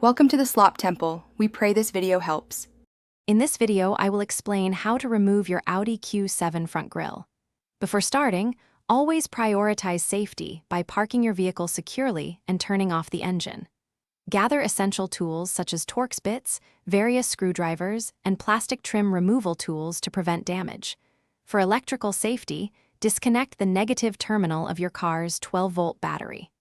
Welcome to the Slop Temple. We pray this video helps. In this video, I will explain how to remove your Audi Q7 front grille. Before starting, always prioritize safety by parking your vehicle securely and turning off the engine. Gather essential tools such as Torx bits, various screwdrivers, and plastic trim removal tools to prevent damage. For electrical safety, disconnect the negative terminal of your car's 12-volt battery.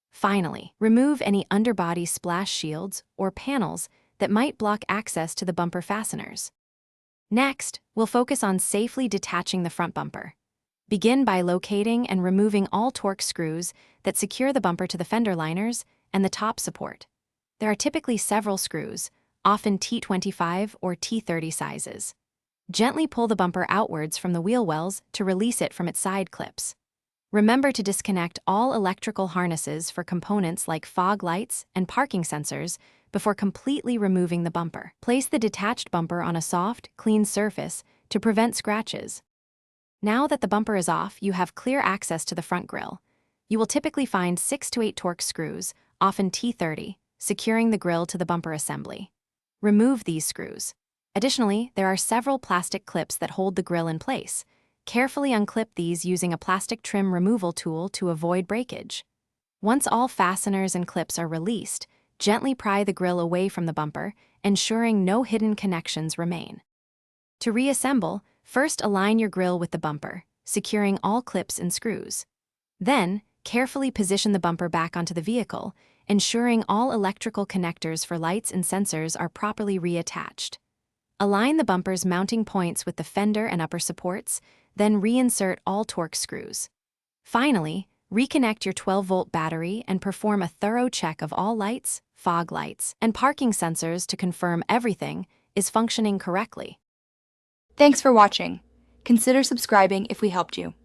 Finally, remove any underbody splash shields or panels that might block access to the bumper fasteners. Next, we'll focus on safely detaching the front bumper. Begin by locating and removing all Torx screws that secure the bumper to the fender liners and the top support. There are typically several screws, often T25 or T30 sizes. Gently pull the bumper outwards from the wheel wells to release it from its side clips. Remember to disconnect all electrical harnesses for components like fog lights and parking sensors before completely removing the bumper. Place the detached bumper on a soft, clean surface to prevent scratches. Now that the bumper is off, you have clear access to the front grille. You will typically find 6 to 8 Torx screws, often T30, securing the grille to the bumper assembly. Remove these screws. Additionally, there are several plastic clips that hold the grille in place. Carefully unclip these using a plastic trim removal tool to avoid breakage. Once all fasteners and clips are released, gently pry the grille away from the bumper, ensuring no hidden connections remain. To reassemble, first align your grille with the bumper, securing all clips and screws. Then, carefully position the bumper back onto the vehicle, ensuring all electrical connectors for lights and sensors are properly reattached. Align the bumper's mounting points with the fender and upper supports, then reinsert all Torx screws. Finally, reconnect your 12-volt battery and perform a thorough check of all lights, fog lights, and parking sensors to confirm everything is functioning correctly. Thanks for watching. Consider subscribing if we helped you.